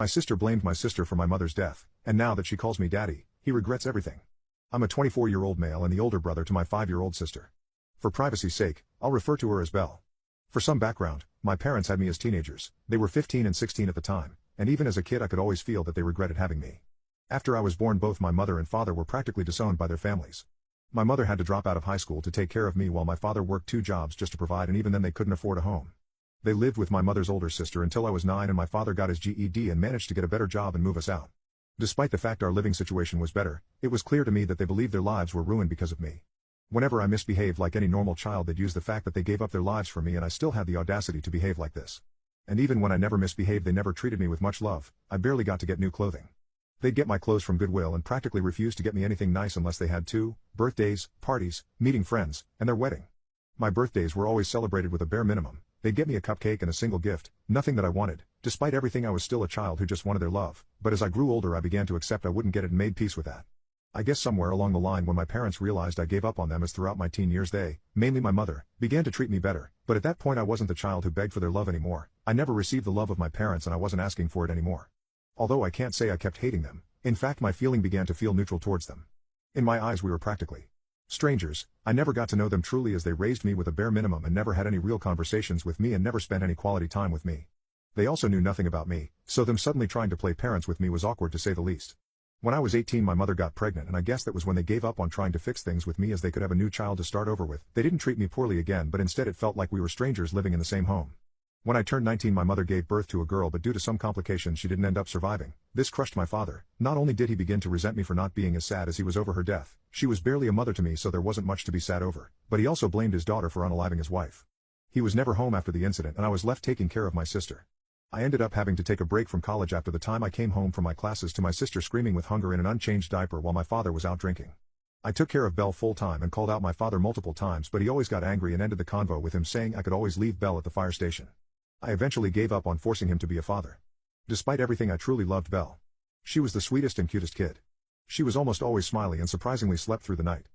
My sister blamed my sister for my mother's death, and now that she calls me daddy, he regrets everything. I'm a 24-year-old male and the older brother to my 5-year-old sister. For privacy's sake, I'll refer to her as Belle. For some background, my parents had me as teenagers. They were 15 and 16 at the time, and even as a kid I could always feel that they regretted having me. After I was born, both my mother and father were practically disowned by their families. My mother had to drop out of high school to take care of me while my father worked 2 jobs just to provide, and even then they couldn't afford a home. They lived with my mother's older sister until I was 9, and my father got his GED and managed to get a better job and move us out. Despite the fact our living situation was better, it was clear to me that they believed their lives were ruined because of me. Whenever I misbehaved like any normal child, they'd use the fact that they gave up their lives for me, and I still had the audacity to behave like this. And even when I never misbehaved, they never treated me with much love. I barely got to get new clothing. They'd get my clothes from Goodwill and practically refused to get me anything nice unless they had to: birthdays, parties, meeting friends, and their wedding. My birthdays were always celebrated with a bare minimum. They'd get me a cupcake and a single gift, nothing that I wanted. Despite everything, I was still a child who just wanted their love, but as I grew older I began to accept I wouldn't get it and made peace with that. I guess somewhere along the line when my parents realized I gave up on them, as throughout my teen years they, mainly my mother, began to treat me better, but at that point I wasn't the child who begged for their love anymore. I never received the love of my parents and I wasn't asking for it anymore. Although I can't say I kept hating them, in fact my feeling began to feel neutral towards them. In my eyes we were practically strangers. I never got to know them truly, as they raised me with a bare minimum and never had any real conversations with me and never spent any quality time with me. They also knew nothing about me, so them suddenly trying to play parents with me was awkward to say the least. When I was 18 my mother got pregnant, and I guess that was when they gave up on trying to fix things with me, as they could have a new child to start over with. They didn't treat me poorly again, but instead it felt like we were strangers living in the same home. When I turned 19 my mother gave birth to a girl, but due to some complications she didn't end up surviving. This crushed my father. Not only did he begin to resent me for not being as sad as he was over her death, she was barely a mother to me so there wasn't much to be sad over, but he also blamed his daughter for unaliving his wife. He was never home after the incident and I was left taking care of my sister. I ended up having to take a break from college after the time I came home from my classes to my sister screaming with hunger in an unchanged diaper while my father was out drinking. I took care of Belle full time and called out my father multiple times, but he always got angry and ended the convo with him saying I could always leave Belle at the fire station. I eventually gave up on forcing him to be a father. Despite everything I truly loved Belle. She was the sweetest and cutest kid. She was almost always smiley and surprisingly slept through the night.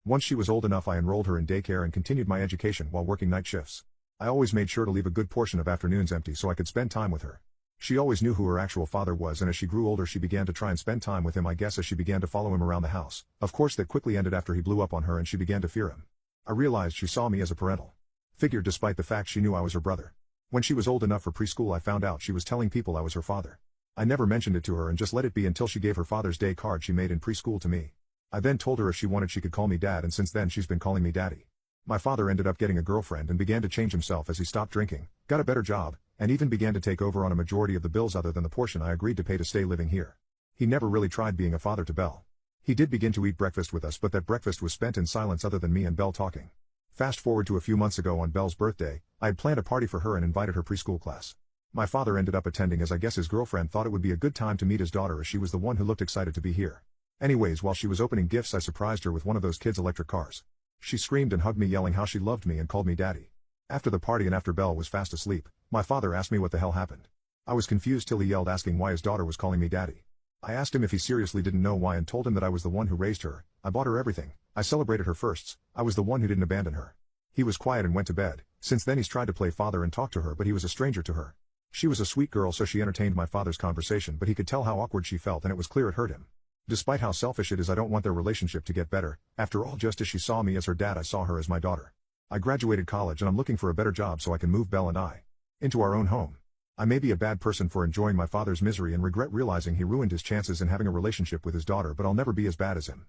Once she was old enough I enrolled her in daycare and continued my education while working night shifts. I always made sure to leave a good portion of afternoons empty so I could spend time with her. She always knew who her actual father was, and as she grew older she began to try and spend time with him, I guess as she began to follow him around the house. Of course that quickly ended after he blew up on her and she began to fear him. I realized she saw me as a parental figure despite the fact she knew I was her brother. When she was old enough for preschool I found out she was telling people I was her father. I never mentioned it to her and just let it be until she gave her Father's Day card she made in preschool to me. I then told her if she wanted she could call me Dad, and since then she's been calling me Daddy. My father ended up getting a girlfriend and began to change himself as he stopped drinking, got a better job, and even began to take over on a majority of the bills other than the portion I agreed to pay to stay living here. He never really tried being a father to Belle. He did begin to eat breakfast with us, but that breakfast was spent in silence other than me and Belle talking. Fast forward to a few months ago on Belle's birthday, I had planned a party for her and invited her preschool class. My father ended up attending as I guess his girlfriend thought it would be a good time to meet his daughter, as she was the one who looked excited to be here. Anyways, while she was opening gifts I surprised her with one of those kids' electric cars. She screamed and hugged me yelling how she loved me and called me Daddy. After the party and after Belle was fast asleep, my father asked me what the hell happened. I was confused till he yelled asking why his daughter was calling me Daddy. I asked him if he seriously didn't know why and told him that I was the one who raised her. I bought her everything. I celebrated her firsts. I was the one who didn't abandon her. He was quiet and went to bed. Since then he's tried to play father and talk to her, but he was a stranger to her. She was a sweet girl so she entertained my father's conversation, but he could tell how awkward she felt and it was clear it hurt him. Despite how selfish it is, I don't want their relationship to get better. After all, just as she saw me as her dad I saw her as my daughter. I graduated college and I'm looking for a better job so I can move Belle and I into our own home. I may be a bad person for enjoying my father's misery and regret realizing he ruined his chances in having a relationship with his daughter, but I'll never be as bad as him.